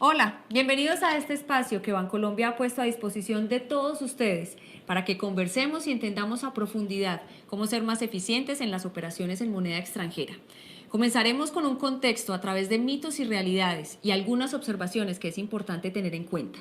Hola, bienvenidos a este espacio que Bancolombia ha puesto a disposición de todos ustedes para que conversemos y entendamos a profundidad cómo ser más eficientes en las operaciones en moneda extranjera. Comenzaremos con un contexto a través de mitos y realidades y algunas observaciones que es importante tener en cuenta.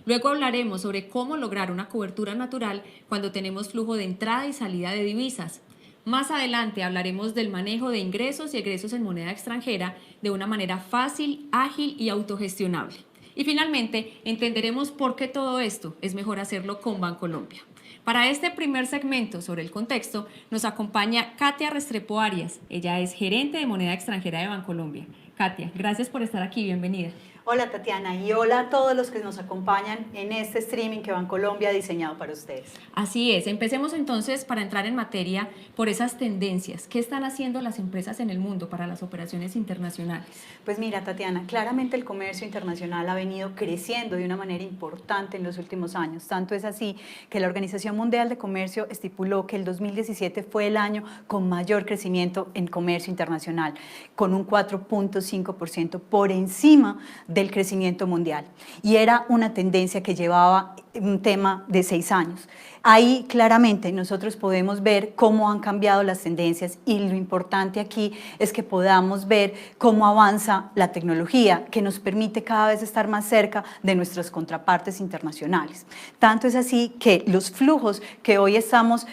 Luego hablaremos sobre cómo lograr una cobertura natural cuando tenemos flujo de entrada y salida de divisas. Más adelante hablaremos del manejo de ingresos y egresos en moneda extranjera de una manera fácil, ágil y autogestionable. Y finalmente entenderemos por qué todo esto es mejor hacerlo con Bancolombia. Para este primer segmento sobre el contexto nos acompaña Katia Restrepo Arias. Ella es gerente de moneda extranjera de Bancolombia. Katia, gracias por estar aquí, bienvenida. Hola Tatiana y hola a todos los que nos acompañan en este streaming que Bancolombia ha diseñado para ustedes. Así es, empecemos entonces para entrar en materia por esas tendencias. ¿Qué están haciendo las empresas en el mundo para las operaciones internacionales? Pues mira Tatiana, claramente el comercio internacional ha venido creciendo de una manera importante en los últimos años. Tanto es así que la Organización Mundial de Comercio estipuló que el 2017 fue el año con mayor crecimiento en comercio internacional, con un 4.5% por encima del crecimiento mundial. Y era una tendencia que llevaba un tema de 6 años. Ahí claramente nosotros podemos ver cómo han cambiado las tendencias y lo importante aquí es que podamos ver cómo avanza la tecnología que nos permite cada vez estar más cerca de nuestras contrapartes internacionales. Tanto es así que los flujos que hoy estamos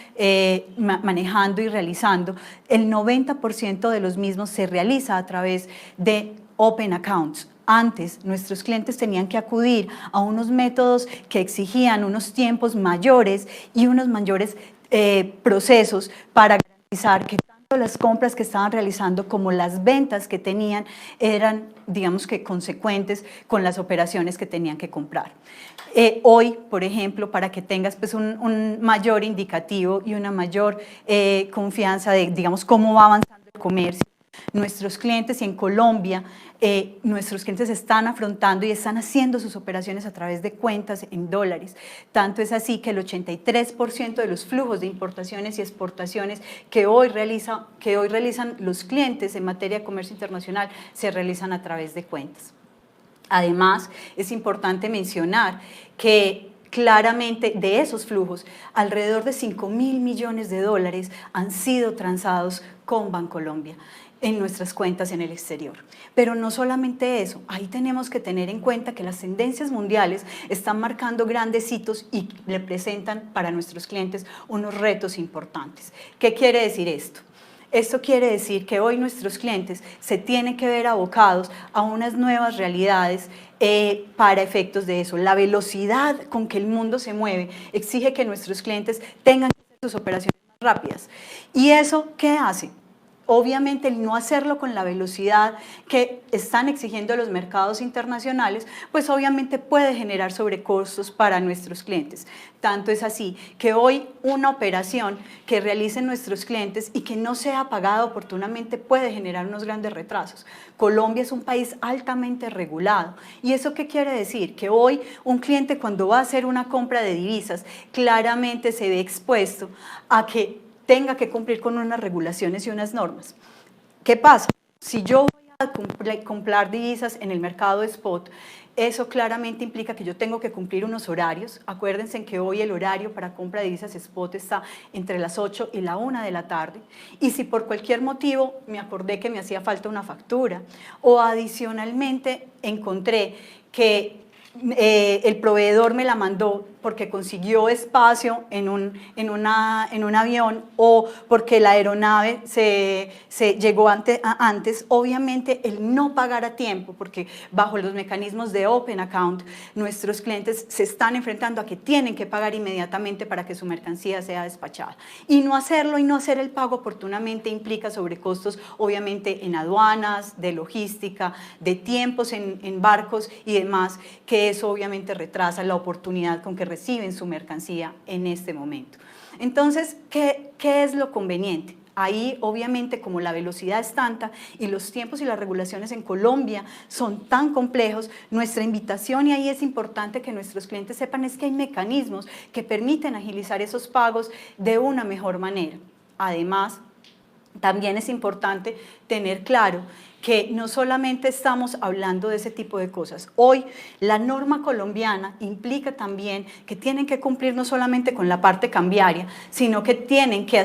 manejando y realizando, el 90% de los mismos se realiza a través de Open Accounts. Antes, nuestros clientes tenían que acudir a unos métodos que exigían unos tiempos mayores y unos mayores procesos para garantizar que tanto las compras que estaban realizando como las ventas que tenían eran, digamos que, consecuentes con las operaciones que tenían que comprar. Hoy, por ejemplo, para que tengas pues, un mayor indicativo y una mayor confianza de, digamos, cómo va avanzando el comercio, nuestros clientes y en Colombia, nuestros clientes están afrontando y están haciendo sus operaciones a través de cuentas en dólares. Tanto es así que el 83% de los flujos de importaciones y exportaciones que hoy realizan los clientes en materia de comercio internacional se realizan a través de cuentas. Además, es importante mencionar que claramente de esos flujos, alrededor de 5.000 millones de dólares han sido transados con Bancolombia en nuestras cuentas en el exterior. Pero no solamente eso, ahí tenemos que tener en cuenta que las tendencias mundiales están marcando grandes hitos y representan para nuestros clientes unos retos importantes. ¿Qué quiere decir esto? Esto quiere decir que hoy nuestros clientes se tienen que ver abocados a unas nuevas realidades para efectos de eso. La velocidad con que el mundo se mueve exige que nuestros clientes tengan que hacer sus operaciones más rápidas. ¿Y eso qué hace? Obviamente el no hacerlo con la velocidad que están exigiendo los mercados internacionales, pues obviamente puede generar sobrecostos para nuestros clientes. Tanto es así que hoy una operación que realicen nuestros clientes y que no sea pagada oportunamente puede generar unos grandes retrasos. Colombia es un país altamente regulado. ¿Y eso qué quiere decir? Que hoy un cliente cuando va a hacer una compra de divisas claramente se ve expuesto a que tenga que cumplir con unas regulaciones y unas normas. ¿Qué pasa? Si yo voy a comprar divisas en el mercado de spot, eso claramente implica que yo tengo que cumplir unos horarios. Acuérdense que hoy el horario para compra de divisas spot está entre las 8 y la 1 de la tarde. Y si por cualquier motivo me acordé que me hacía falta una factura o adicionalmente encontré que el proveedor me la mandó porque consiguió espacio en un avión o porque la aeronave se llegó antes, obviamente el no pagar a tiempo, porque bajo los mecanismos de Open Account, nuestros clientes se están enfrentando a que tienen que pagar inmediatamente para que su mercancía sea despachada. Y no hacerlo y no hacer el pago oportunamente implica sobrecostos, obviamente en aduanas, de logística, de tiempos en barcos y demás, que eso obviamente retrasa la oportunidad con que reciben su mercancía en este momento. Entonces, ¿qué es lo conveniente? Ahí, obviamente, como la velocidad es tanta y los tiempos y las regulaciones en Colombia son tan complejos, nuestra invitación, y ahí es importante que nuestros clientes sepan, es que hay mecanismos que permiten agilizar esos pagos de una mejor manera. Además, también es importante tener claro que no solamente estamos hablando de ese tipo de cosas. Hoy la norma colombiana implica también que tienen que cumplir no solamente con la parte cambiaria, sino que tienen que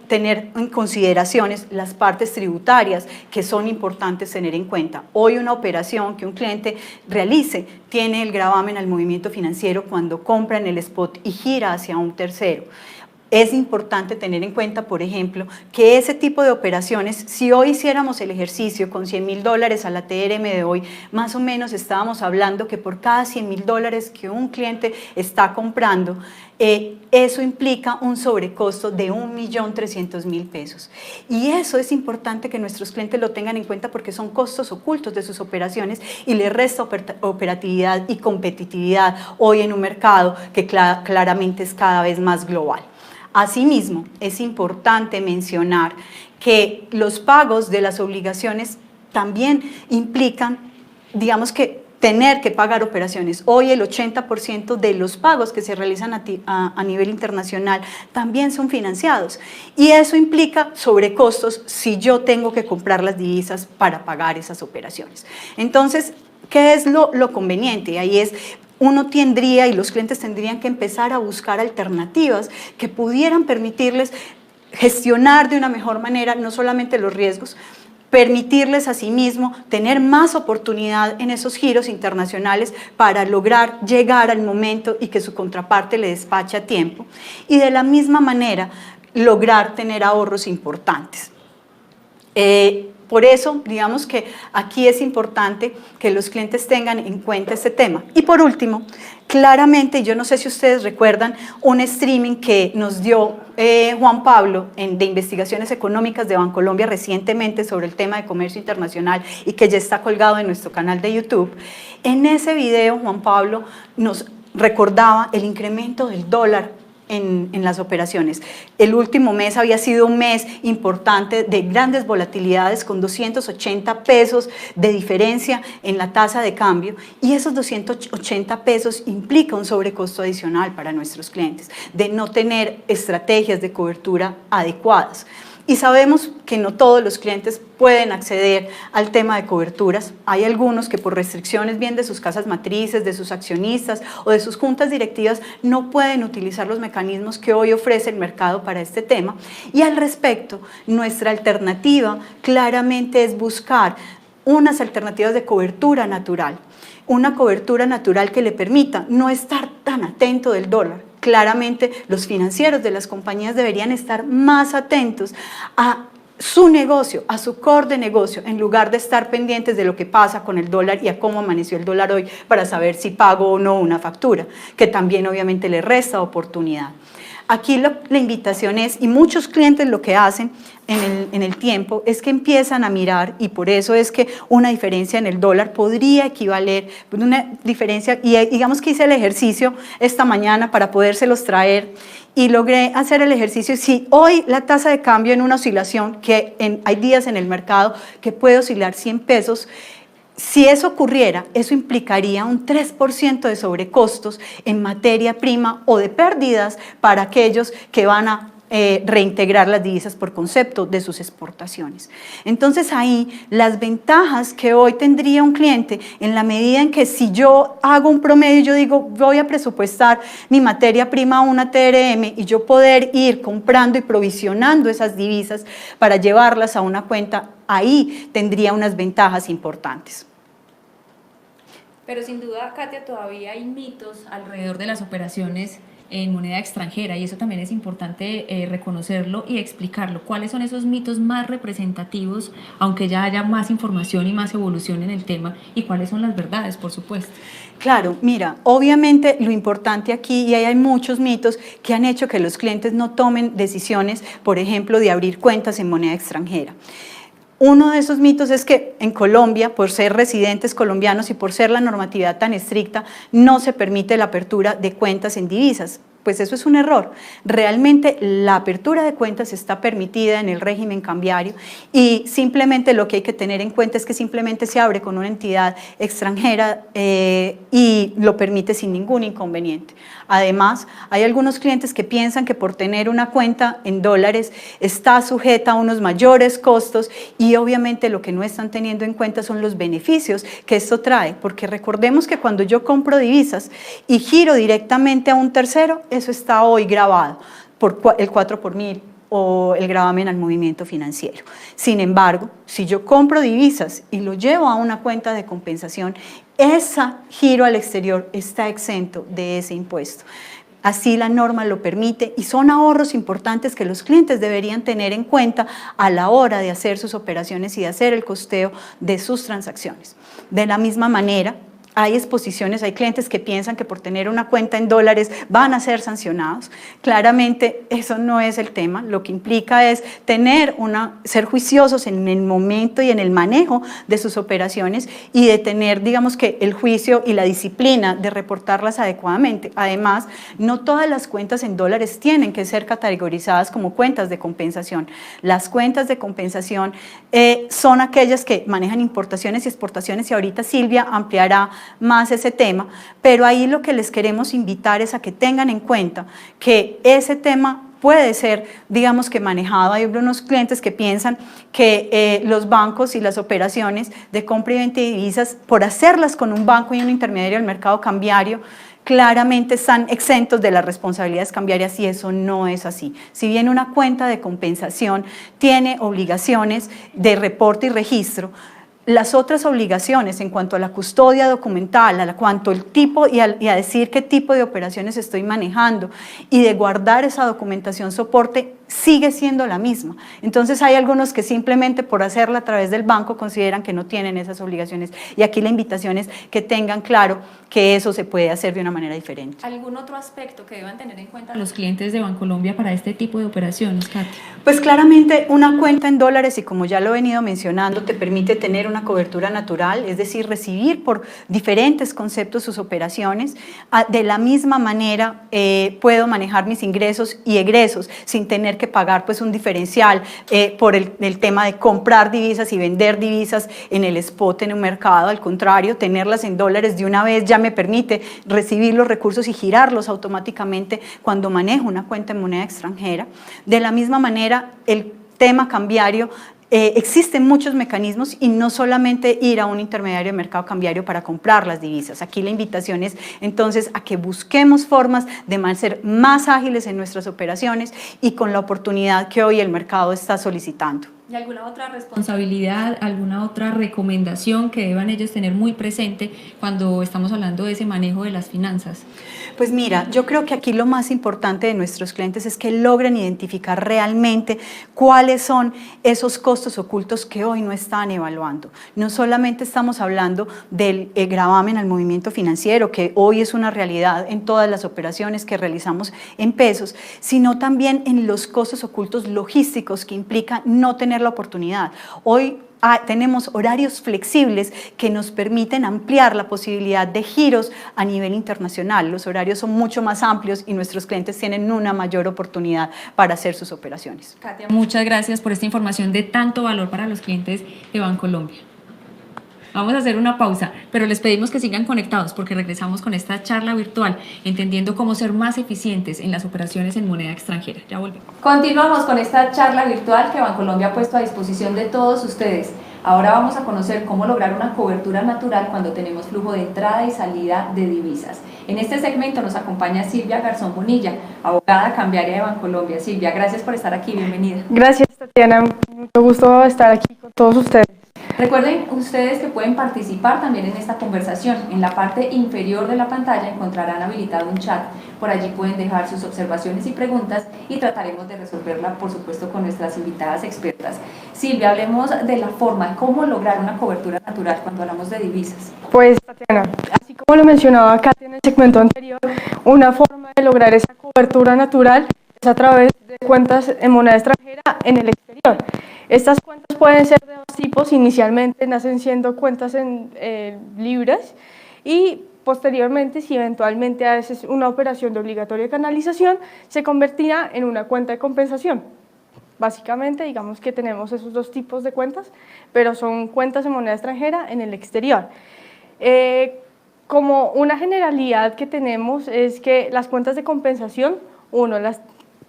tener en consideraciones las partes tributarias que son importantes tener en cuenta. Hoy una operación que un cliente realice tiene el gravamen al movimiento financiero cuando compra en el spot y gira hacia un tercero. Es importante tener en cuenta, por ejemplo, que ese tipo de operaciones, si hoy hiciéramos el ejercicio con $100.000 a la TRM de hoy, más o menos estábamos hablando que por cada $100.000 que un cliente está comprando, eso implica un sobrecosto de $1.300.000. Y eso es importante que nuestros clientes lo tengan en cuenta porque son costos ocultos de sus operaciones y les resta operatividad y competitividad hoy en un mercado que claramente es cada vez más global. Asimismo, es importante mencionar que los pagos de las obligaciones también implican, digamos que, tener que pagar operaciones. Hoy el 80% de los pagos que se realizan a nivel internacional también son financiados y eso implica sobrecostos si yo tengo que comprar las divisas para pagar esas operaciones. Entonces, ¿qué es lo conveniente? Ahí es, uno tendría y los clientes tendrían que empezar a buscar alternativas que pudieran permitirles gestionar de una mejor manera no solamente los riesgos, permitirles asimismo tener más oportunidad en esos giros internacionales para lograr llegar al momento y que su contraparte le despache a tiempo y de la misma manera lograr tener ahorros importantes. Por eso, digamos que aquí es importante que los clientes tengan en cuenta este tema. Y por último, claramente, yo no sé si ustedes recuerdan un streaming que nos dio Juan Pablo de Investigaciones Económicas de Bancolombia recientemente sobre el tema de comercio internacional y que ya está colgado en nuestro canal de YouTube. En ese video, Juan Pablo nos recordaba el incremento del dólar en las operaciones. El último mes había sido un mes importante de grandes volatilidades con 280 pesos de diferencia en la tasa de cambio y esos 280 pesos implica un sobrecosto adicional para nuestros clientes de no tener estrategias de cobertura adecuadas. Y sabemos que no todos los clientes pueden acceder al tema de coberturas. Hay algunos que por restricciones bien de sus casas matrices, de sus accionistas o de sus juntas directivas no pueden utilizar los mecanismos que hoy ofrece el mercado para este tema. Y al respecto, nuestra alternativa claramente es buscar unas alternativas de cobertura natural. Una cobertura natural que le permita no estar tan atento del dólar. Claramente los financieros de las compañías deberían estar más atentos a su negocio, a su core de negocio, en lugar de estar pendientes de lo que pasa con el dólar y a cómo amaneció el dólar hoy para saber si pago o no una factura, que también obviamente le resta oportunidad. Aquí la invitación es, y muchos clientes lo que hacen en el tiempo, es que empiezan a mirar, y por eso es que una diferencia en el dólar podría equivaler, una diferencia, y digamos que hice el ejercicio esta mañana para podérselos traer, y logré hacer el ejercicio, si hoy la tasa de cambio en una oscilación, que hay días en el mercado que puede oscilar 100 pesos, si eso ocurriera, eso implicaría un 3% de sobrecostos en materia prima o de pérdidas para aquellos que van a reintegrar las divisas por concepto de sus exportaciones. Entonces ahí las ventajas que hoy tendría un cliente en la medida en que si yo hago un promedio, yo digo voy a presupuestar mi materia prima a una TRM y yo poder ir comprando y provisionando esas divisas para llevarlas a una cuenta, ahí tendría unas ventajas importantes. Pero sin duda, Katia, todavía hay mitos alrededor de las operaciones en moneda extranjera y eso también es importante reconocerlo y explicarlo. ¿Cuáles son esos mitos más representativos, aunque ya haya más información y más evolución en el tema? ¿Y cuáles son las verdades, por supuesto? Claro, mira, obviamente lo importante aquí, y hay muchos mitos que han hecho que los clientes no tomen decisiones, por ejemplo, de abrir cuentas en moneda extranjera. Uno de esos mitos es que en Colombia, por ser residentes colombianos y por ser la normatividad tan estricta, no se permite la apertura de cuentas en divisas. Pues eso es un error. Realmente la apertura de cuentas está permitida en el régimen cambiario y simplemente lo que hay que tener en cuenta es que simplemente se abre con una entidad extranjera y lo permite sin ningún inconveniente. Además, hay algunos clientes que piensan que por tener una cuenta en dólares está sujeta a unos mayores costos y obviamente lo que no están teniendo en cuenta son los beneficios que esto trae, porque recordemos que cuando yo compro divisas y giro directamente a un tercero, eso está hoy grabado por el 4 por mil o el gravamen al movimiento financiero. Sin embargo, si yo compro divisas y lo llevo a una cuenta de compensación, ese giro al exterior está exento de ese impuesto. Así la norma lo permite y son ahorros importantes que los clientes deberían tener en cuenta a la hora de hacer sus operaciones y de hacer el costeo de sus transacciones. De la misma manera, hay exposiciones, hay clientes que piensan que por tener una cuenta en dólares van a ser sancionados. Claramente eso no es el tema, lo que implica es ser juiciosos en el momento y en el manejo de sus operaciones y de tener, digamos que el juicio y la disciplina de reportarlas adecuadamente. Además, no todas las cuentas en dólares tienen que ser categorizadas como cuentas de compensación. Las cuentas de compensación son aquellas que manejan importaciones y exportaciones y ahorita Silvia ampliará más ese tema, pero ahí lo que les queremos invitar es a que tengan en cuenta que ese tema puede ser, digamos que manejado. Hay unos clientes que piensan que los bancos y las operaciones de compra y venta de divisas, por hacerlas con un banco y un intermediario del mercado cambiario, claramente están exentos de las responsabilidades cambiarias y eso no es así. Si bien una cuenta de compensación tiene obligaciones de reporte y registro, las otras obligaciones en cuanto a la custodia documental, a cuanto al tipo y a decir qué tipo de operaciones estoy manejando y de guardar esa documentación soporte sigue siendo la misma. Entonces hay algunos que simplemente por hacerla a través del banco consideran que no tienen esas obligaciones y aquí la invitación es que tengan claro que eso se puede hacer de una manera diferente. ¿Algún otro aspecto que deban tener en cuenta los clientes de Bancolombia para este tipo de operaciones, Katy? Pues claramente una cuenta en dólares, y como ya lo he venido mencionando, te permite tener una cobertura natural, es decir, recibir por diferentes conceptos sus operaciones. De la misma manera puedo manejar mis ingresos y egresos sin tener que pagar pues un diferencial por el tema de comprar divisas y vender divisas en el spot en un mercado. Al contrario, tenerlas en dólares de una vez ya me permite recibir los recursos y girarlos automáticamente cuando manejo una cuenta en moneda extranjera. De la misma manera, el tema cambiario, existen muchos mecanismos y no solamente ir a un intermediario de mercado cambiario para comprar las divisas. Aquí la invitación es entonces a que busquemos formas de ser más ágiles en nuestras operaciones y con la oportunidad que hoy el mercado está solicitando. ¿Y alguna otra responsabilidad, alguna otra recomendación que deban ellos tener muy presente cuando estamos hablando de ese manejo de las finanzas? Pues mira, yo creo que aquí lo más importante de nuestros clientes es que logren identificar realmente cuáles son esos costos ocultos que hoy no están evaluando. No solamente estamos hablando del gravamen al movimiento financiero, que hoy es una realidad en todas las operaciones que realizamos en pesos, sino también en los costos ocultos logísticos que implica no tener la oportunidad. Hoy tenemos horarios flexibles que nos permiten ampliar la posibilidad de giros a nivel internacional. Los horarios son mucho más amplios y nuestros clientes tienen una mayor oportunidad para hacer sus operaciones. Katia, muchas gracias por esta información de tanto valor para los clientes de Bancolombia. Vamos a hacer una pausa, pero les pedimos que sigan conectados porque regresamos con esta charla virtual, entendiendo cómo ser más eficientes en las operaciones en moneda extranjera. Ya volvemos. Continuamos con esta charla virtual que Bancolombia ha puesto a disposición de todos ustedes. Ahora vamos a conocer cómo lograr una cobertura natural cuando tenemos flujo de entrada y salida de divisas. En este segmento nos acompaña Silvia Garzón Bonilla, abogada cambiaria de Bancolombia. Silvia, gracias por estar aquí, bienvenida. Gracias, Tatiana, mucho gusto estar aquí con todos ustedes. Recuerden ustedes que pueden participar también en esta conversación. En la parte inferior de la pantalla encontrarán habilitado un chat. Por allí pueden dejar sus observaciones y preguntas y trataremos de resolverla, por supuesto, con nuestras invitadas expertas. Silvia, hablemos de la forma, cómo lograr una cobertura natural cuando hablamos de divisas. Pues, Tatiana, así como lo mencionaba Katy en el segmento anterior, una forma de lograr esa cobertura natural es a través de cuentas en moneda extranjera en el exterior. Estas cuentas pueden ser de dos tipos. Inicialmente nacen siendo cuentas en libras y posteriormente, si eventualmente haces una operación de obligatoria canalización, se convertirá en una cuenta de compensación. Básicamente, digamos que tenemos esos dos tipos de cuentas, pero son cuentas en moneda extranjera en el exterior. Como una generalidad que tenemos es que las cuentas de compensación, uno, las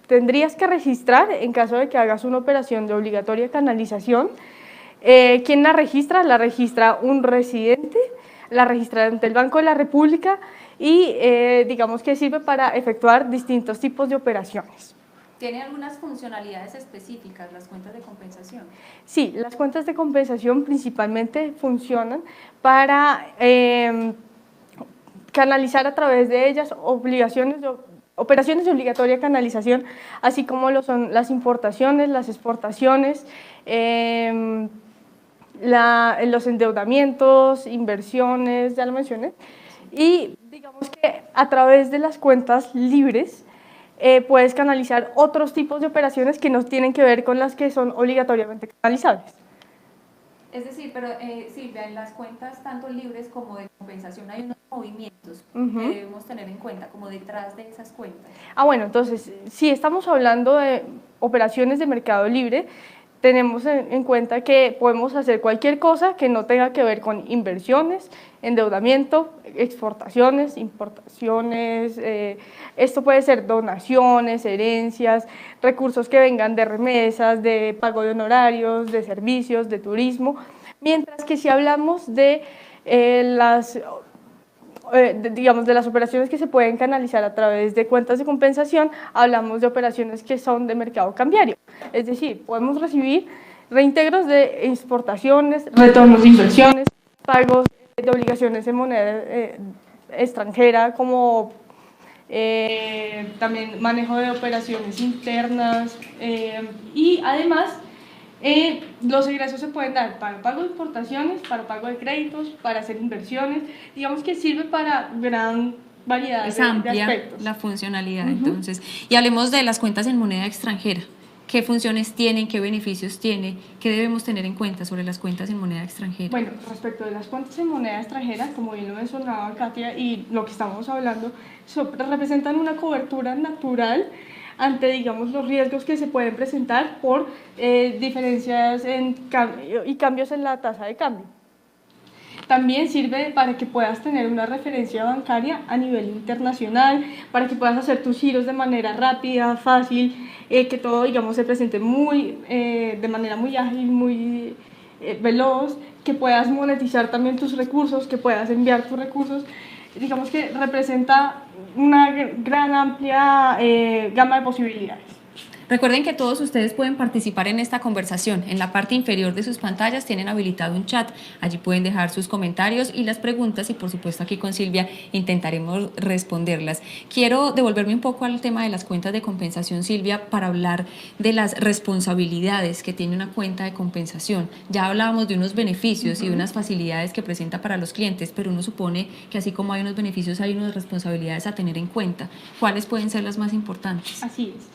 tendrías que registrar en caso de que hagas una operación de obligatoria canalización. ¿Quién la registra? La registra un residente, la registra ante el Banco de la República y digamos que sirve para efectuar distintos tipos de operaciones. ¿Tiene algunas funcionalidades específicas las cuentas de compensación? Sí, las cuentas de compensación principalmente funcionan para canalizar a través de ellas operaciones de obligatoria canalización, así como lo son las importaciones, las exportaciones, los endeudamientos, inversiones, ya lo mencioné, y digamos que a través de las cuentas libres puedes canalizar otros tipos de operaciones que no tienen que ver con las que son obligatoriamente canalizables. Es decir, pero Silvia, en las cuentas tanto libres como de compensación hay unos movimientos que debemos tener en cuenta, como detrás de esas cuentas. Bueno, entonces, si estamos hablando de operaciones de mercado libre, tenemos en cuenta que podemos hacer cualquier cosa que no tenga que ver con inversiones, endeudamiento, exportaciones, importaciones, esto puede ser donaciones, herencias, recursos que vengan de remesas, de pago de honorarios, de servicios, de turismo, mientras que si hablamos de de las operaciones que se pueden canalizar a través de cuentas de compensación, hablamos de operaciones que son de mercado cambiario, es decir, podemos recibir reintegros de exportaciones, retornos de inversiones, pagos de obligaciones en moneda extranjera, como también manejo de operaciones internas y además los ingresos se pueden dar para pago de importaciones, para pago de créditos, para hacer inversiones, digamos que sirve para gran variedad de aspectos. La funcionalidad, entonces. Y hablemos de las cuentas en moneda extranjera. ¿Qué funciones tienen, qué beneficios tiene, qué debemos tener en cuenta sobre las cuentas en moneda extranjera? Bueno, respecto de las cuentas en moneda extranjera, como bien lo mencionaba Katia y lo que estamos hablando, representan una cobertura natural ante, digamos, los riesgos que se pueden presentar por diferencias y cambios en la tasa de cambio. También sirve para que puedas tener una referencia bancaria a nivel internacional, para que puedas hacer tus giros de manera rápida, fácil, que todo, digamos, se presente de manera muy ágil, muy veloz, que puedas monetizar también tus recursos, que puedas enviar tus recursos. Digamos que representa una gran amplia gama de posibilidades. Recuerden que todos ustedes pueden participar en esta conversación. En la parte inferior de sus pantallas tienen habilitado un chat. Allí pueden dejar sus comentarios y las preguntas y por supuesto aquí con Silvia intentaremos responderlas. Quiero devolverme un poco al tema de las cuentas de compensación, Silvia, para hablar de las responsabilidades que tiene una cuenta de compensación. Ya hablábamos de unos beneficios y de unas facilidades que presenta para los clientes, pero uno supone que así como hay unos beneficios hay unas responsabilidades a tener en cuenta. ¿Cuáles pueden ser las más importantes? Así es.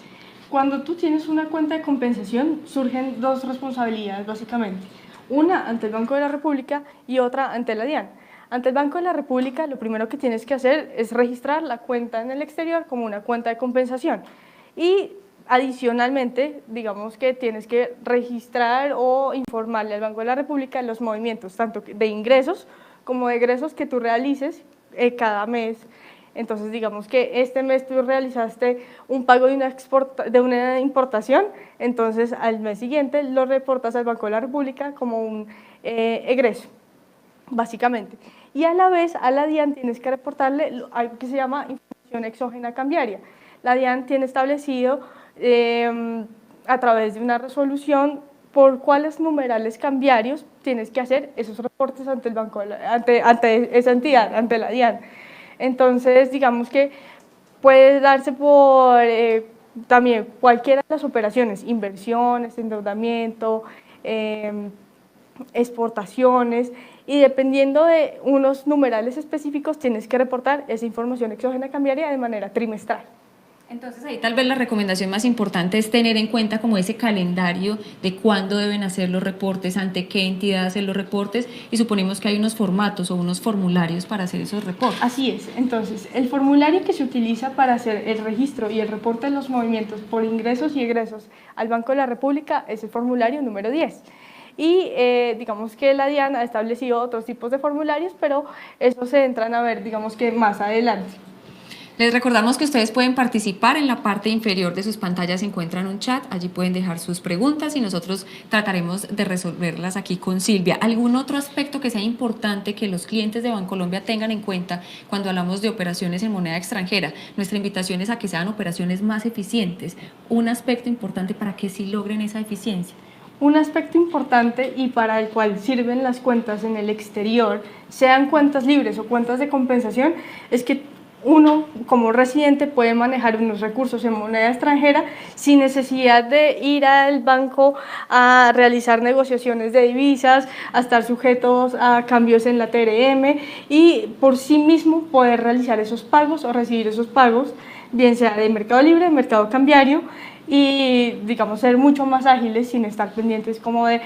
Cuando tú tienes una cuenta de compensación, surgen dos responsabilidades básicamente. Una ante el Banco de la República y otra ante la DIAN. Ante el Banco de la República, lo primero que tienes que hacer es registrar la cuenta en el exterior como una cuenta de compensación. Y adicionalmente, digamos que tienes que registrar o informarle al Banco de la República los movimientos, tanto de ingresos como de egresos que tú realices cada mes. Entonces, digamos que este mes tú realizaste un pago de una importación, entonces al mes siguiente lo reportas al Banco de la República como un egreso, básicamente. Y a la vez a la DIAN tienes que reportarle algo que se llama información exógena cambiaria. La DIAN tiene establecido a través de una resolución por cuáles numerales cambiarios tienes que hacer esos reportes ante el banco, ante esa entidad, ante la DIAN. Entonces, digamos que puede darse por también cualquiera de las operaciones, inversiones, endeudamiento, exportaciones, y dependiendo de unos numerales específicos tienes que reportar esa información exógena cambiaria de manera trimestral. Entonces ahí tal vez la recomendación más importante es tener en cuenta como ese calendario de cuándo deben hacer los reportes, ante qué entidad hacer los reportes, y suponemos que hay unos formatos o unos formularios para hacer esos reportes. Así es, entonces el formulario que se utiliza para hacer el registro y el reporte de los movimientos por ingresos y egresos al Banco de la República es el formulario número 10. Y digamos que la DIAN ha establecido otros tipos de formularios, pero eso se entran a ver, digamos que más adelante. Les recordamos que ustedes pueden participar. En la parte inferior de sus pantallas se encuentran un chat, allí pueden dejar sus preguntas y nosotros trataremos de resolverlas aquí con Silvia. ¿Algún otro aspecto que sea importante que los clientes de Bancolombia tengan en cuenta cuando hablamos de operaciones en moneda extranjera? Nuestra invitación es a que sean operaciones más eficientes, un aspecto importante para que sí logren esa eficiencia. Un aspecto importante y para el cual sirven las cuentas en el exterior, sean cuentas libres o cuentas de compensación, es que uno como residente puede manejar unos recursos en moneda extranjera sin necesidad de ir al banco a realizar negociaciones de divisas, a estar sujetos a cambios en la TRM y por sí mismo poder realizar esos pagos o recibir esos pagos, bien sea de mercado libre, mercado cambiario, y digamos ser mucho más ágiles sin estar pendientes como de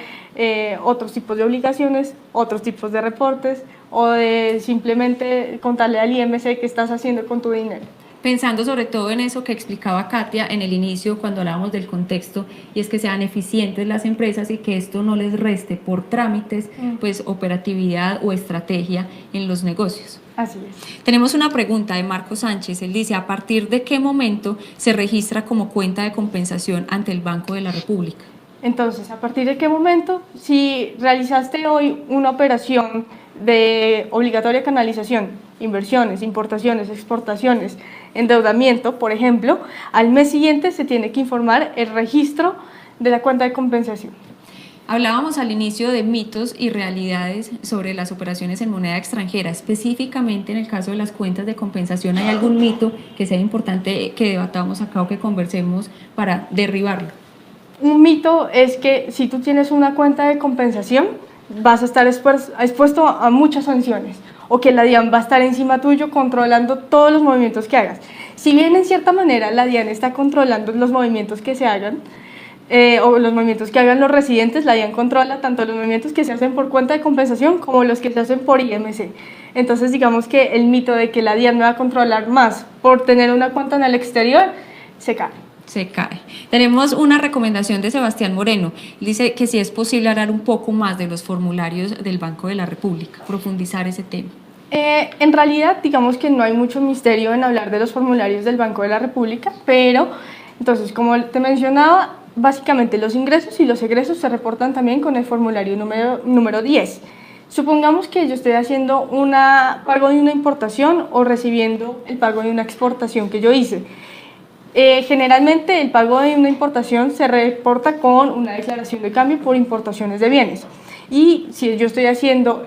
otros tipos de obligaciones, otros tipos de reportes o de simplemente contarle al IMC qué estás haciendo con tu dinero. Pensando sobre todo en eso que explicaba Katia en el inicio cuando hablábamos del contexto, y es que sean eficientes las empresas y que esto no les reste por trámites, pues operatividad o estrategia en los negocios. Así es. Tenemos una pregunta de Marco Sánchez. Él dice: ¿a partir de qué momento se registra como cuenta de compensación ante el Banco de la República? Entonces, ¿a partir de qué momento? Si realizaste hoy una operación de obligatoria canalización, inversiones, importaciones, exportaciones, endeudamiento, por ejemplo, al mes siguiente se tiene que informar el registro de la cuenta de compensación. Hablábamos al inicio de mitos y realidades sobre las operaciones en moneda extranjera. Específicamente en el caso de las cuentas de compensación, ¿hay algún mito que sea importante que debatamos acá o que conversemos para derribarlo? Un mito es que si tú tienes una cuenta de compensación vas a estar expuesto a muchas sanciones o que la DIAN va a estar encima tuyo controlando todos los movimientos que hagas. Si bien en cierta manera la DIAN está controlando los movimientos que se hagan, o los movimientos que hagan los residentes, la DIAN controla tanto los movimientos que se hacen por cuenta de compensación como los que se hacen por IMC. Entonces digamos que el mito de que la DIAN me va a controlar más por tener una cuenta en el exterior se cae. Se cae. Tenemos una recomendación de Sebastián Moreno. Dice que si es posible hablar un poco más de los formularios del Banco de la República, profundizar ese tema. En realidad, digamos que no hay mucho misterio en hablar de los formularios del Banco de la República, pero entonces, como te mencionaba, básicamente los ingresos y los egresos se reportan también con el formulario número 10. Supongamos que yo estoy haciendo un pago de una importación o recibiendo el pago de una exportación que yo hice. Generalmente el pago de una importación se reporta con una declaración de cambio por importaciones de bienes. Y si yo estoy haciendo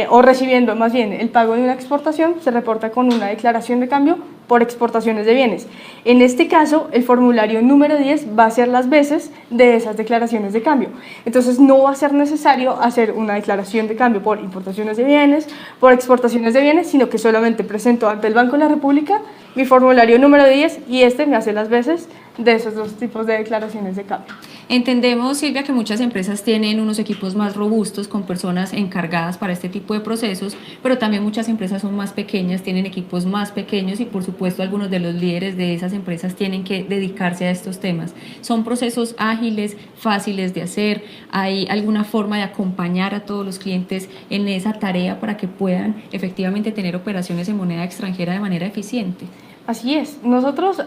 o recibiendo más bien el pago de una exportación, se reporta con una declaración de cambio por exportaciones de bienes. En este caso, el formulario número 10 va a ser las veces de esas declaraciones de cambio. Entonces, no va a ser necesario hacer una declaración de cambio por importaciones de bienes, por exportaciones de bienes, sino que solamente presento ante el Banco de la República mi formulario número 10 y este me hace las veces de esos dos tipos de declaraciones de cambio. Entendemos, Silvia, que muchas empresas tienen unos equipos más robustos con personas encargadas para este tipo de procesos, pero también muchas empresas son más pequeñas, tienen equipos más pequeños y por supuesto algunos de los líderes de esas empresas tienen que dedicarse a estos temas. ¿Son procesos ágiles, fáciles de hacer? ¿Hay alguna forma de acompañar a todos los clientes en esa tarea para que puedan efectivamente tener operaciones en moneda extranjera de manera eficiente? Así es, nosotros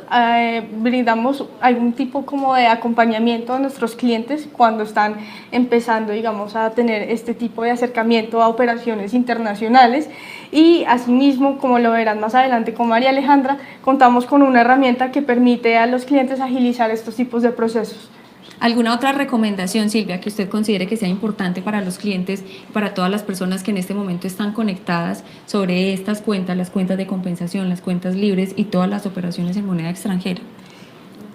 brindamos algún tipo como de acompañamiento a nuestros clientes cuando están empezando, digamos, a tener este tipo de acercamiento a operaciones internacionales y asimismo, como lo verán más adelante con María Alejandra, contamos con una herramienta que permite a los clientes agilizar estos tipos de procesos. ¿Alguna otra recomendación, Silvia, que usted considere que sea importante para los clientes y para todas las personas que en este momento están conectadas sobre estas cuentas, las cuentas de compensación, las cuentas libres y todas las operaciones en moneda extranjera?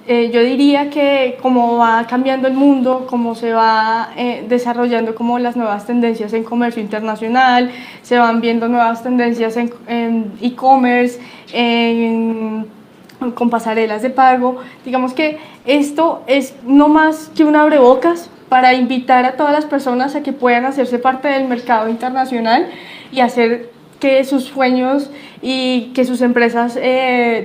Yo diría que como va cambiando el mundo, como se va desarrollando como las nuevas tendencias en comercio internacional, se van viendo nuevas tendencias en e-commerce, en con pasarelas de pago. Digamos que esto es no más que un abrebocas para invitar a todas las personas a que puedan hacerse parte del mercado internacional y hacer que sus sueños y que sus empresas,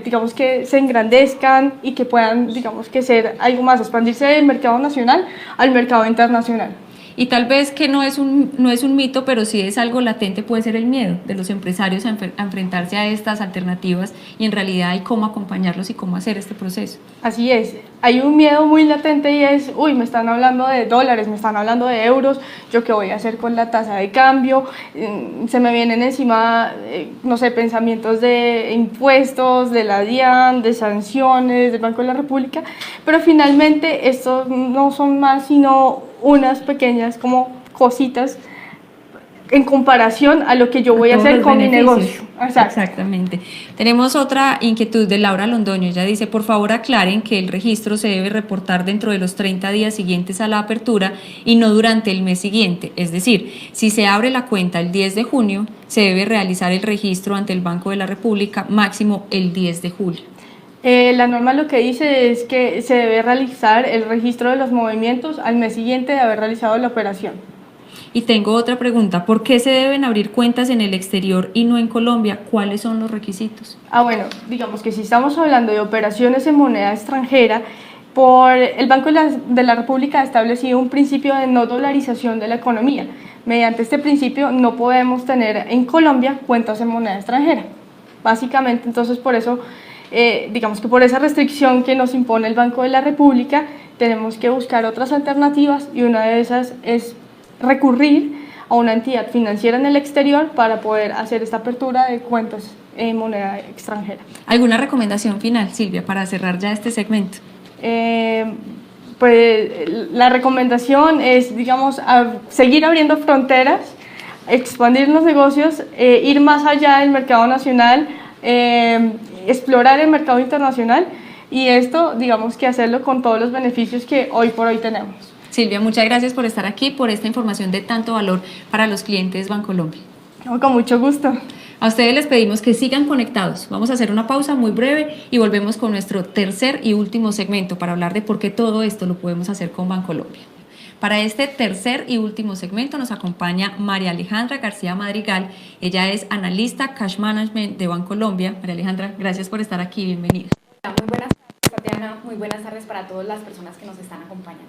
digamos que se engrandezcan y que puedan, digamos que ser algo más, expandirse del mercado nacional al mercado internacional. Y tal vez que no es un mito, pero sí es algo latente, puede ser el miedo de los empresarios a enfrentarse a estas alternativas, y en realidad hay cómo acompañarlos y cómo hacer este proceso. Así es, hay un miedo muy latente y es, uy, me están hablando de dólares, me están hablando de euros, ¿yo qué voy a hacer con la tasa de cambio? Se me vienen encima, no sé, pensamientos de impuestos, de la DIAN, de sanciones, del Banco de la República, pero finalmente estos no son más sino unas pequeñas como cositas en comparación a lo que yo voy a hacer con mi negocio. Exactamente. Tenemos otra inquietud de Laura Londoño. Ella dice, por favor aclaren que el registro se debe reportar dentro de los 30 días siguientes a la apertura y no durante el mes siguiente. Es decir, si se abre la cuenta el 10 de junio, se debe realizar el registro ante el Banco de la República máximo el 10 de julio. La norma lo que dice es que se debe realizar el registro de los movimientos al mes siguiente de haber realizado la operación. Y tengo otra pregunta, ¿por qué se deben abrir cuentas en el exterior y no en Colombia? ¿Cuáles son los requisitos? Bueno, digamos que si estamos hablando de operaciones en moneda extranjera, el Banco de la República ha establecido un principio de no dolarización de la economía. Mediante este principio no podemos tener en Colombia cuentas en moneda extranjera. Básicamente, entonces por eso, digamos que por esa restricción que nos impone el Banco de la República, tenemos que buscar otras alternativas y una de esas es recurrir a una entidad financiera en el exterior para poder hacer esta apertura de cuentas en moneda extranjera. ¿Alguna recomendación final, Silvia, para cerrar ya este segmento? Pues la recomendación es, digamos, seguir abriendo fronteras, expandir los negocios, ir más allá del mercado nacional, explorar el mercado internacional, y esto, digamos, que hacerlo con todos los beneficios que hoy por hoy tenemos. Silvia, muchas gracias por estar aquí, por esta información de tanto valor para los clientes Bancolombia. Con mucho gusto. A ustedes les pedimos que sigan conectados. Vamos a hacer una pausa muy breve y volvemos con nuestro tercer y último segmento para hablar de por qué todo esto lo podemos hacer con Bancolombia. Para este tercer y último segmento nos acompaña María Alejandra García Madrigal. Ella es analista Cash Management de Bancolombia. María Alejandra, gracias por estar aquí. Bienvenida. Muy buenas tardes, Tatiana. Muy buenas tardes para todas las personas que nos están acompañando.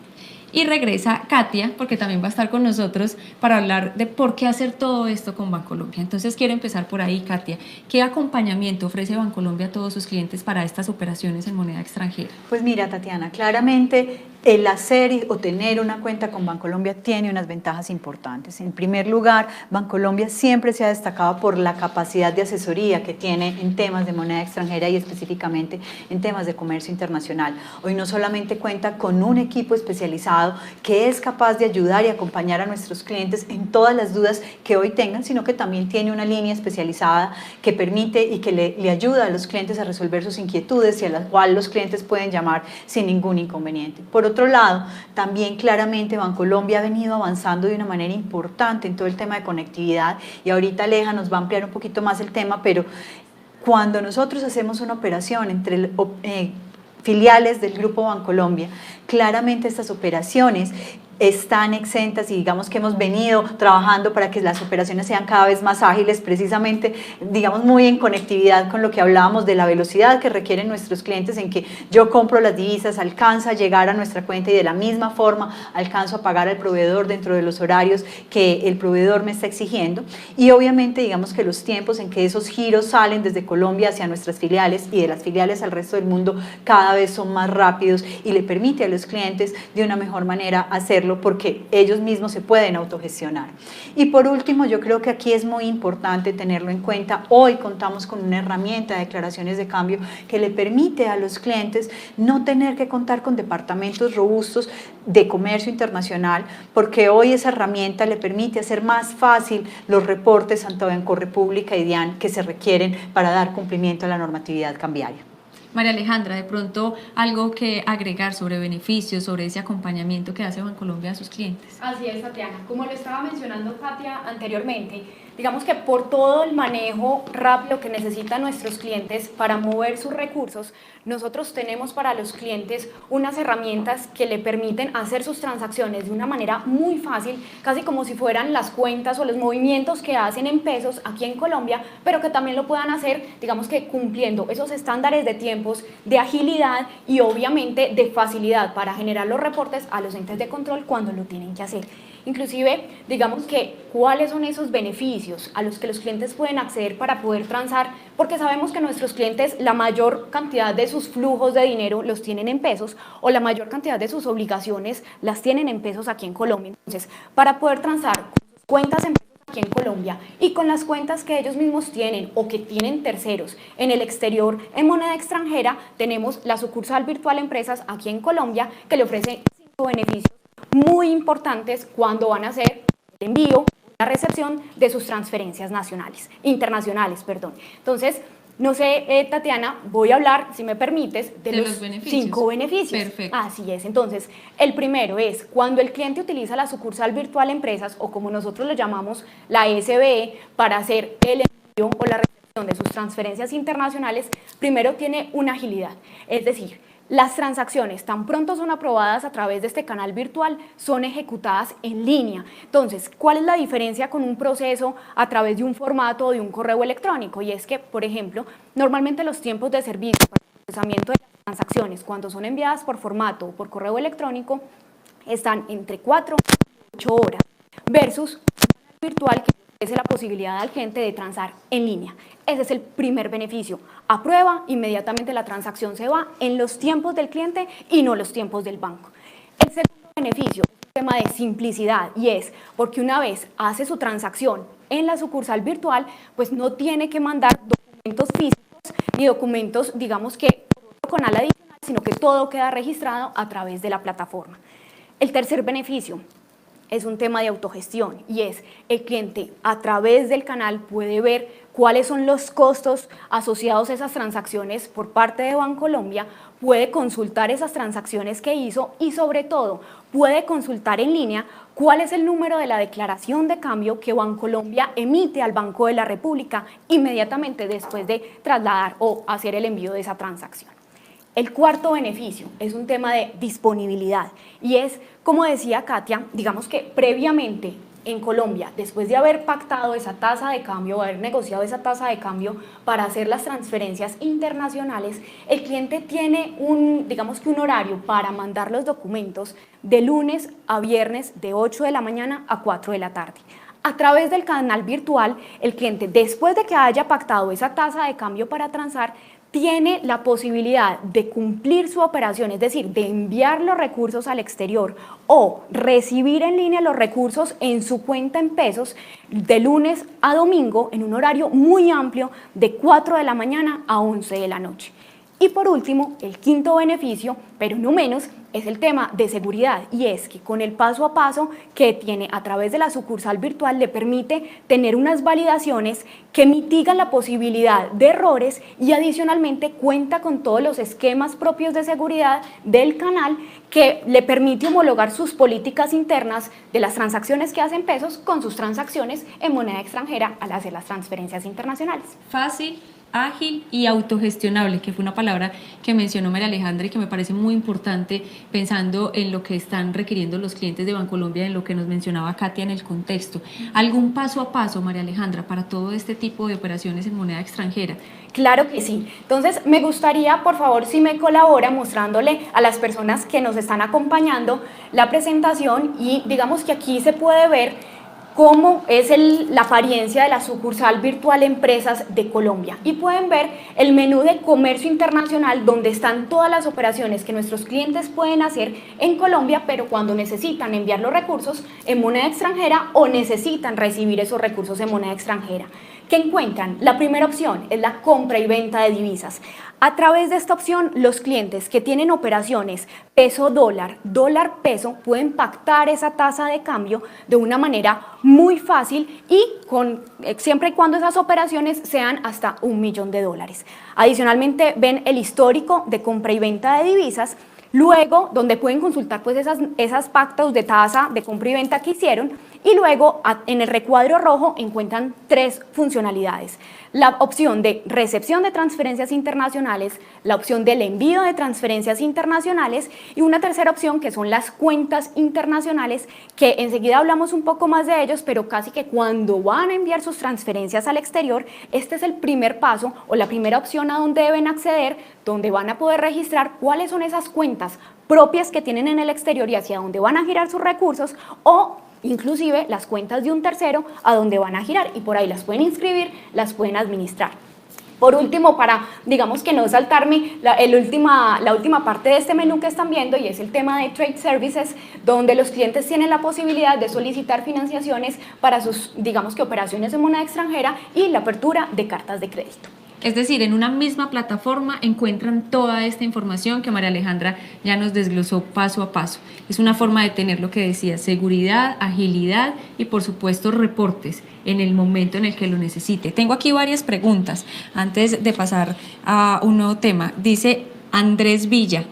Y regresa Katia, porque también va a estar con nosotros para hablar de por qué hacer todo esto con Bancolombia. Entonces quiero empezar por ahí, Katia. ¿Qué acompañamiento ofrece Bancolombia a todos sus clientes para estas operaciones en moneda extranjera? Pues mira, Tatiana, claramente el hacer o tener una cuenta con Bancolombia tiene unas ventajas importantes. En primer lugar, Bancolombia siempre se ha destacado por la capacidad de asesoría que tiene en temas de moneda extranjera y específicamente en temas de comercio internacional. Hoy no solamente cuenta con un equipo especializado que es capaz de ayudar y acompañar a nuestros clientes en todas las dudas que hoy tengan, sino que también tiene una línea especializada que permite y que le ayuda a los clientes a resolver sus inquietudes y a la cual los clientes pueden llamar sin ningún inconveniente. Por otro lado, también claramente Bancolombia ha venido avanzando de una manera importante en todo el tema de conectividad, y ahorita Aleja nos va a ampliar un poquito más el tema, pero cuando nosotros hacemos una operación entre filiales del Grupo Bancolombia, claramente estas operaciones están exentas y digamos que hemos venido trabajando para que las operaciones sean cada vez más ágiles, precisamente digamos muy en conectividad con lo que hablábamos de la velocidad que requieren nuestros clientes, en que yo compro las divisas, alcanza a llegar a nuestra cuenta y de la misma forma alcanzo a pagar al proveedor dentro de los horarios que el proveedor me está exigiendo, y obviamente digamos que los tiempos en que esos giros salen desde Colombia hacia nuestras filiales y de las filiales al resto del mundo cada vez son más rápidos y le permite a los clientes de una mejor manera hacerlo porque ellos mismos se pueden autogestionar. Y por último, yo creo que aquí es muy importante tenerlo en cuenta. Hoy contamos con una herramienta de declaraciones de cambio que le permite a los clientes no tener que contar con departamentos robustos de comercio internacional, porque hoy esa herramienta le permite hacer más fácil los reportes tanto en Correpública y DIAN que se requieren para dar cumplimiento a la normatividad cambiaria. María Alejandra, de pronto algo que agregar sobre beneficios, sobre ese acompañamiento que hace Bancolombia a sus clientes. Así es, Tatiana. Como lo estaba mencionando Katia anteriormente, digamos que por todo el manejo rápido que necesitan nuestros clientes para mover sus recursos, nosotros tenemos para los clientes unas herramientas que le permiten hacer sus transacciones de una manera muy fácil, casi como si fueran las cuentas o los movimientos que hacen en pesos aquí en Colombia, pero que también lo puedan hacer, digamos que cumpliendo esos estándares de tiempos, de agilidad y obviamente de facilidad para generar los reportes a los entes de control cuando lo tienen que hacer. Inclusive, digamos que cuáles son esos beneficios a los que los clientes pueden acceder para poder transar, porque sabemos que nuestros clientes la mayor cantidad de sus flujos de dinero los tienen en pesos o la mayor cantidad de sus obligaciones las tienen en pesos aquí en Colombia. Entonces, para poder transar con sus cuentas en pesos aquí en Colombia y con las cuentas que ellos mismos tienen o que tienen terceros en el exterior en moneda extranjera, tenemos la sucursal virtual Empresas aquí en Colombia que le ofrece 5 beneficios muy importantes cuando van a hacer el envío, la recepción de sus transferencias internacionales. Entonces, no sé, Tatiana, voy a hablar, si me permites, de los 5 beneficios. Perfecto. Así es. Entonces, el primero es cuando el cliente utiliza la sucursal virtual Empresas, o como nosotros lo llamamos, la SBE, para hacer el envío o la recepción de sus transferencias internacionales, primero tiene una agilidad. Es decir, las transacciones, tan pronto son aprobadas a través de este canal virtual, son ejecutadas en línea. Entonces, ¿cuál es la diferencia con un proceso a través de un formato o de un correo electrónico? Y es que, por ejemplo, normalmente los tiempos de servicio para el procesamiento de las transacciones, cuando son enviadas por formato o por correo electrónico, están entre 4 y 8 horas, versus un canal virtual que ofrece la posibilidad al cliente de transar en línea. Ese es el primer beneficio. Aprueba, inmediatamente la transacción se va en los tiempos del cliente y no los tiempos del banco. El segundo beneficio es un tema de simplicidad y es porque una vez hace su transacción en la sucursal virtual, pues no tiene que mandar documentos físicos ni documentos, digamos que por otro canal adicional, sino que todo queda registrado a través de la plataforma. El tercer beneficio es un tema de autogestión y es el cliente a través del canal puede ver cuáles son los costos asociados a esas transacciones por parte de Bancolombia, puede consultar esas transacciones que hizo y sobre todo puede consultar en línea cuál es el número de la declaración de cambio que Bancolombia emite al Banco de la República inmediatamente después de trasladar o hacer el envío de esa transacción. El cuarto beneficio es un tema de disponibilidad y es, como decía Katia, digamos que previamente en Colombia, después de haber pactado esa tasa de cambio, haber negociado esa tasa de cambio para hacer las transferencias internacionales, el cliente tiene digamos que un horario para mandar los documentos de lunes a viernes de 8 de la mañana a 4 de la tarde. A través del canal virtual, el cliente, después de que haya pactado esa tasa de cambio para transar, tiene la posibilidad de cumplir su operación, es decir, de enviar los recursos al exterior o recibir en línea los recursos en su cuenta en pesos de lunes a domingo en un horario muy amplio de 4 de la mañana a 11 de la noche. Y por último, el quinto beneficio, pero no menos, es el tema de seguridad y es que con el paso a paso que tiene a través de la sucursal virtual le permite tener unas validaciones que mitigan la posibilidad de errores y adicionalmente cuenta con todos los esquemas propios de seguridad del canal que le permite homologar sus políticas internas de las transacciones que hacen pesos con sus transacciones en moneda extranjera al hacer las transferencias internacionales. Fácil, ágil y autogestionable, que fue una palabra que mencionó María Alejandra y que me parece muy importante pensando en lo que están requiriendo los clientes de Bancolombia, en lo que nos mencionaba Katia en el contexto. ¿Algún paso a paso, María Alejandra, para todo este tipo de operaciones en moneda extranjera? Claro que sí. Entonces, me gustaría, por favor, si me colabora mostrándole a las personas que nos están acompañando la presentación y digamos que aquí se puede ver cómo es la apariencia de la sucursal virtual Empresas de Colombia. Y pueden ver el menú de comercio internacional donde están todas las operaciones que nuestros clientes pueden hacer en Colombia, pero cuando necesitan enviar los recursos en moneda extranjera o necesitan recibir esos recursos en moneda extranjera. ¿Qué encuentran? La primera opción es la compra y venta de divisas. A través de esta opción, los clientes que tienen operaciones peso-dólar, dólar-peso, pueden pactar esa tasa de cambio de una manera muy fácil y siempre y cuando esas operaciones sean hasta $1 millón. Adicionalmente, ven el histórico de compra y venta de divisas, luego donde pueden consultar pues esas pactos de tasa de compra y venta que hicieron y luego en el recuadro rojo encuentran 3 funcionalidades. La opción de recepción de transferencias internacionales, la opción del envío de transferencias internacionales y una tercera opción que son las cuentas internacionales, que enseguida hablamos un poco más de ellos, pero casi que cuando van a enviar sus transferencias al exterior, este es el primer paso o la primera opción a donde deben acceder, donde van a poder registrar cuáles son esas cuentas propias que tienen en el exterior y hacia dónde van a girar sus recursos, o inclusive las cuentas de un tercero a donde van a girar, y por ahí las pueden inscribir, las pueden administrar. Por último, para, digamos que no saltarme la última parte de este menú que están viendo, y es el tema de Trade Services, donde los clientes tienen la posibilidad de solicitar financiaciones para sus, digamos que operaciones en moneda extranjera y la apertura de cartas de crédito. Es decir, en una misma plataforma encuentran toda esta información que María Alejandra ya nos desglosó paso a paso. Es una forma de tener lo que decía, seguridad, agilidad y por supuesto reportes en el momento en el que lo necesite. Tengo aquí varias preguntas antes de pasar a un nuevo tema. Dice Andrés Villa: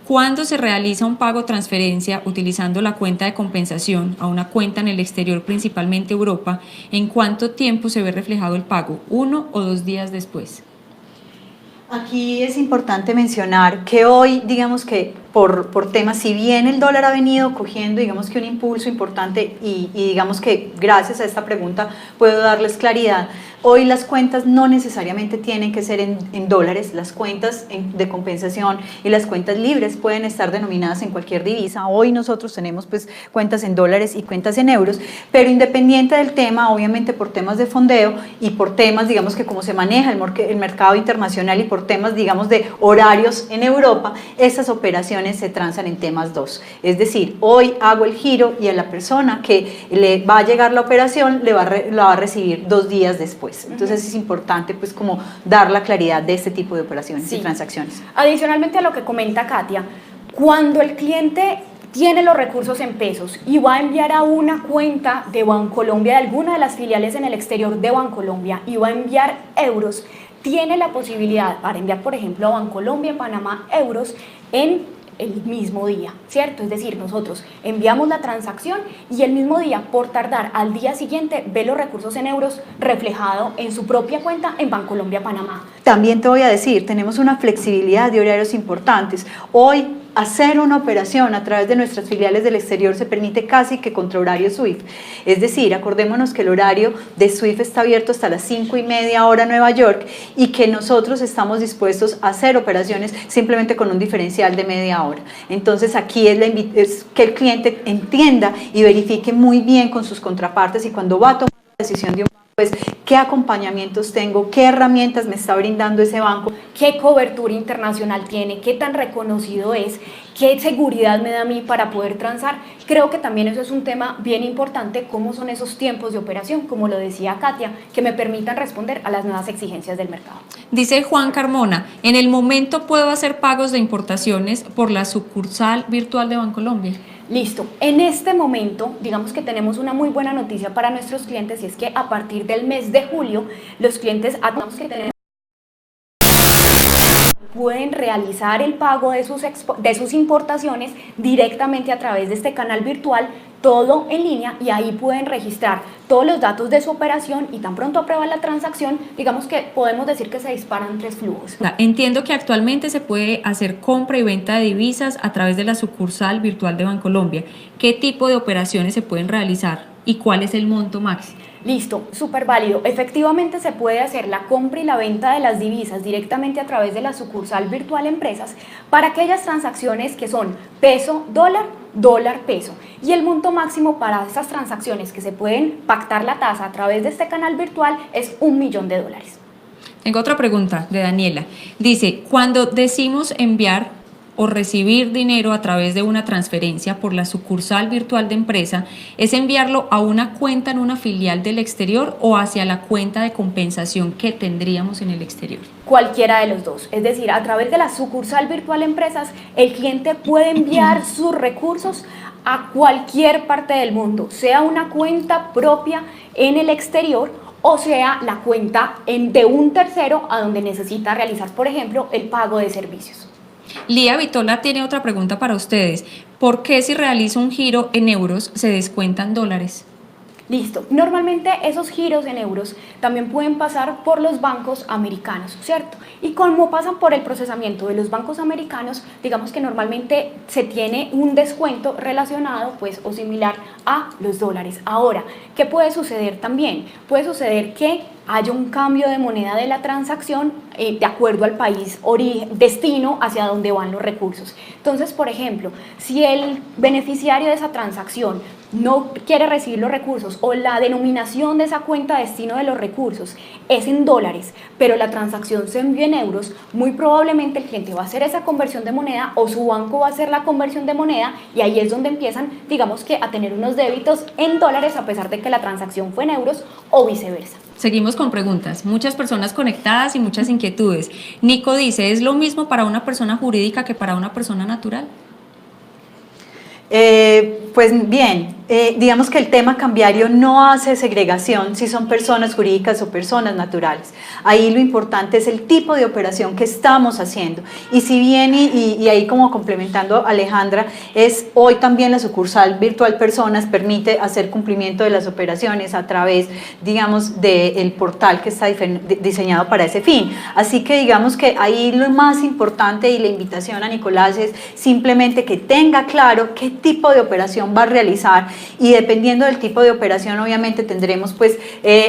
¿cuándo se realiza un pago o transferencia utilizando la cuenta de compensación a una cuenta en el exterior, principalmente Europa? ¿En cuánto tiempo se ve reflejado el pago? ¿1 o 2 días después? Aquí es importante mencionar que hoy, digamos que por temas, si bien el dólar ha venido cogiendo, digamos que un impulso importante y digamos que gracias a esta pregunta puedo darles claridad, hoy las cuentas no necesariamente tienen que ser en dólares, las cuentas de compensación y las cuentas libres pueden estar denominadas en cualquier divisa. Hoy nosotros tenemos pues cuentas en dólares y cuentas en euros, pero independiente del tema, obviamente por temas de fondeo y por temas, digamos que cómo se maneja el mercado internacional y por temas, digamos, de horarios en Europa, esas operaciones se transan en temas 2. Es decir, hoy hago el giro y a la persona que le va a llegar la operación la va a recibir 2 días después. Entonces es importante pues como dar la claridad de este tipo de operaciones y transacciones. Adicionalmente a lo que comenta Katia, cuando el cliente tiene los recursos en pesos y va a enviar a una cuenta de Bancolombia, de alguna de las filiales en el exterior de Bancolombia, y va a enviar euros, tiene la posibilidad para enviar, por ejemplo, a Bancolombia, Panamá, euros en el mismo día, ¿cierto? Es decir, nosotros enviamos la transacción y el mismo día, por tardar al día siguiente, ve los recursos en euros reflejado en su propia cuenta en Bancolombia, Panamá. También te voy a decir, tenemos una flexibilidad de horarios importantes. Hoy, hacer una operación a través de nuestras filiales del exterior se permite casi que contra horario SWIFT. Es decir, acordémonos que el horario de SWIFT está abierto hasta las 5:30 hora Nueva York y que nosotros estamos dispuestos a hacer operaciones simplemente con un diferencial de media hora. Entonces aquí es que el cliente entienda y verifique muy bien con sus contrapartes, y cuando va a tomar la decisión de un banco, pues qué acompañamientos tengo, qué herramientas me está brindando ese banco, qué cobertura internacional tiene, qué tan reconocido es, qué seguridad me da a mí para poder transar. Creo que también eso es un tema bien importante, cómo son esos tiempos de operación, como lo decía Katia, que me permitan responder a las nuevas exigencias del mercado. Dice Juan Carmona: ¿en el momento puedo hacer pagos de importaciones por la sucursal virtual de Bancolombia? Listo, en este momento digamos que tenemos una muy buena noticia para nuestros clientes, y es que a partir del mes de julio los clientes pueden realizar el pago de sus importaciones directamente a través de este canal virtual, todo en línea, y ahí pueden registrar todos los datos de su operación, y tan pronto aprueban la transacción, digamos que podemos decir que se disparan 3 flujos. Entiendo que actualmente se puede hacer compra y venta de divisas a través de la sucursal virtual de Bancolombia. ¿Qué tipo de operaciones se pueden realizar y cuál es el monto máximo? Listo, súper válido. Efectivamente se puede hacer la compra y la venta de las divisas directamente a través de la sucursal virtual Empresas para aquellas transacciones que son peso-dólar, dólar-peso. Y el monto máximo para esas transacciones que se pueden pactar la tasa a través de este canal virtual es $1.000.000. Tengo otra pregunta de Daniela. Dice: cuando decimos enviar o recibir dinero a través de una transferencia por la sucursal virtual de empresa, ¿es enviarlo a una cuenta en una filial del exterior o hacia la cuenta de compensación que tendríamos en el exterior? Cualquiera de los dos. Es decir, a través de la sucursal virtual Empresas, el cliente puede enviar sus recursos a cualquier parte del mundo, sea una cuenta propia en el exterior o sea la cuenta de un tercero a donde necesita realizar, por ejemplo, el pago de servicios. Lía Vitola tiene otra pregunta para ustedes. ¿Por qué si realizo un giro en euros se descuentan dólares? Listo. Normalmente esos giros en euros también pueden pasar por los bancos americanos, ¿cierto? Y como pasan por el procesamiento de los bancos americanos, digamos que normalmente se tiene un descuento relacionado, pues, o similar a los dólares. Ahora, ¿qué puede suceder también? Puede suceder que haya un cambio de moneda de la transacción de acuerdo al país destino hacia donde van los recursos. Entonces, por ejemplo, si el beneficiario de esa transacción no quiere recibir los recursos o la denominación de esa cuenta destino de los recursos es en dólares, pero la transacción se envía en euros, muy probablemente el cliente va a hacer esa conversión de moneda o su banco va a hacer la conversión de moneda y ahí es donde empiezan, digamos que, a tener unos débitos en dólares a pesar de que la transacción fue en euros o viceversa. Seguimos con preguntas. Muchas personas conectadas y muchas inquietudes. Nico dice, ¿es lo mismo para una persona jurídica que para una persona natural? Pues bien, digamos que el tema cambiario no hace segregación si son personas jurídicas o personas naturales. Ahí lo importante es el tipo de operación que estamos haciendo. Y si bien, y ahí como complementando a Alejandra, es hoy también la sucursal virtual Personas permite hacer cumplimiento de las operaciones a través, digamos, del portal que está diseñado para ese fin. Así que digamos que ahí lo más importante y la invitación a Nicolás es simplemente que tenga claro qué tipo de operación va a realizar y dependiendo del tipo de operación obviamente tendremos pues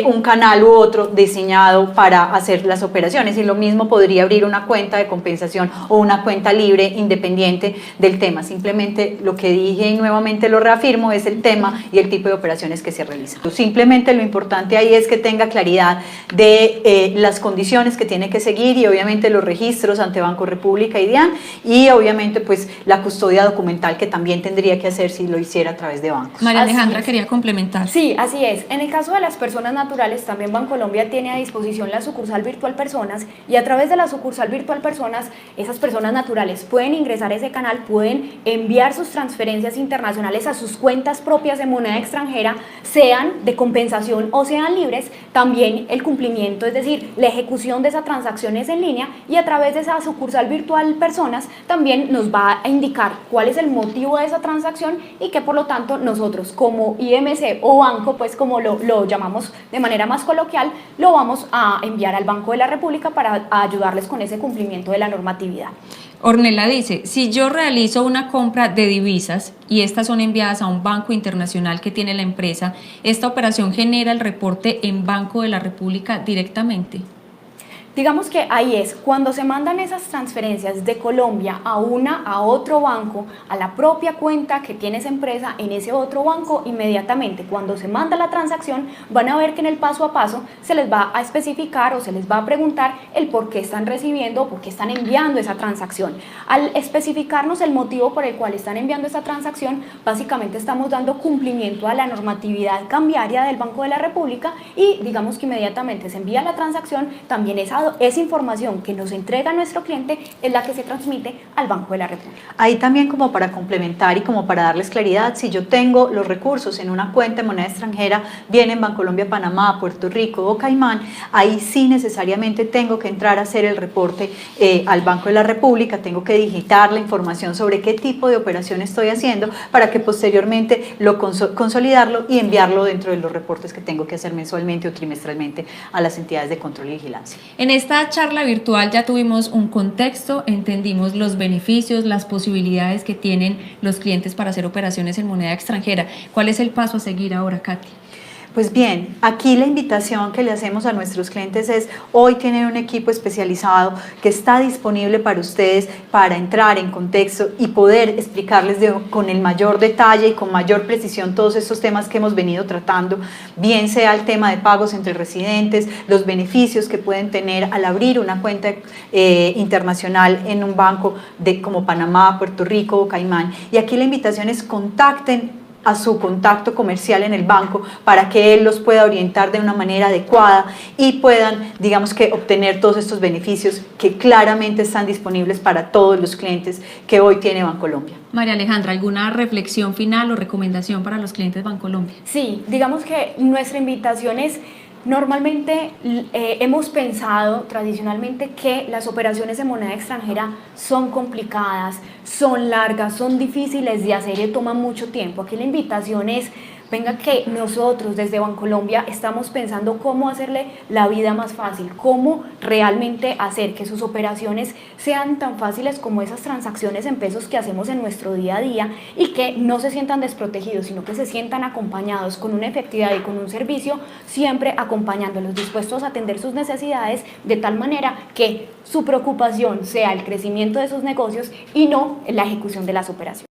un canal u otro diseñado para hacer las operaciones y lo mismo podría abrir una cuenta de compensación o una cuenta libre independiente del tema. Simplemente lo que dije y nuevamente lo reafirmo es el tema y el tipo de operaciones que se realizan. Simplemente lo importante ahí es que tenga claridad de las condiciones que tiene que seguir y obviamente los registros ante Banco República y DIAN y obviamente pues la custodia documental que también tendría que hacer si lo hiciera a través de bancos. María Alejandra quería complementar. Sí, así es. En el caso de las personas naturales, también Bancolombia tiene a disposición la sucursal virtual Personas y a través de la sucursal virtual Personas, esas personas naturales pueden ingresar a ese canal, pueden enviar sus transferencias internacionales a sus cuentas propias de moneda extranjera, sean de compensación o sean libres, también el cumplimiento, es decir, la ejecución de esa transacción es en línea y a través de esa sucursal virtual Personas también nos va a indicar cuál es el motivo de esa transacción y que por lo tanto nosotros como IMC o banco, pues como lo llamamos de manera más coloquial, lo vamos a enviar al Banco de la República para ayudarles con ese cumplimiento de la normatividad. Ornella dice, si yo realizo una compra de divisas y estas son enviadas a un banco internacional que tiene la empresa, ¿esta operación genera el reporte en Banco de la República directamente? Digamos que ahí es, cuando se mandan esas transferencias de Colombia a otro banco, a la propia cuenta que tiene esa empresa en ese otro banco, inmediatamente cuando se manda la transacción van a ver que en el paso a paso se les va a especificar o se les va a preguntar el por qué están recibiendo o por qué están enviando esa transacción. Al especificarnos el motivo por el cual están enviando esa transacción, básicamente estamos dando cumplimiento a la normatividad cambiaria del Banco de la República y digamos que inmediatamente se envía la transacción, también esa información que nos entrega nuestro cliente es la que se transmite al Banco de la República. Ahí también como para complementar y como para darles claridad, si yo tengo los recursos en una cuenta de moneda extranjera, bien en Bancolombia, Panamá, Puerto Rico o Caimán, ahí sí necesariamente tengo que entrar a hacer el reporte al Banco de la República, tengo que digitar la información sobre qué tipo de operación estoy haciendo para que posteriormente lo consolidarlo y enviarlo dentro de los reportes que tengo que hacer mensualmente o trimestralmente a las entidades de control y vigilancia. En esta charla virtual ya tuvimos un contexto, entendimos los beneficios, las posibilidades que tienen los clientes para hacer operaciones en moneda extranjera. ¿Cuál es el paso a seguir ahora, Katy? Pues bien, aquí la invitación que le hacemos a nuestros clientes es, hoy tienen un equipo especializado que está disponible para ustedes para entrar en contexto y poder explicarles con el mayor detalle y con mayor precisión todos estos temas que hemos venido tratando, bien sea el tema de pagos entre residentes, los beneficios que pueden tener al abrir una cuenta internacional en un banco como Panamá, Puerto Rico o Caimán. Y aquí la invitación es contacten a su contacto comercial en el banco para que él los pueda orientar de una manera adecuada y puedan, digamos que, obtener todos estos beneficios que claramente están disponibles para todos los clientes que hoy tiene Bancolombia. María Alejandra, ¿alguna reflexión final o recomendación para los clientes Bancolombia? Sí, digamos que nuestra invitación es, normalmente hemos pensado tradicionalmente que las operaciones de moneda extranjera son complicadas, son largas, son difíciles de hacer y toman mucho tiempo. Aquí la invitación es venga que nosotros desde Bancolombia estamos pensando cómo hacerle la vida más fácil, cómo realmente hacer que sus operaciones sean tan fáciles como esas transacciones en pesos que hacemos en nuestro día a día y que no se sientan desprotegidos, sino que se sientan acompañados con una efectividad y con un servicio, siempre acompañándolos, dispuestos a atender sus necesidades de tal manera que su preocupación sea el crecimiento de sus negocios y no la ejecución de las operaciones.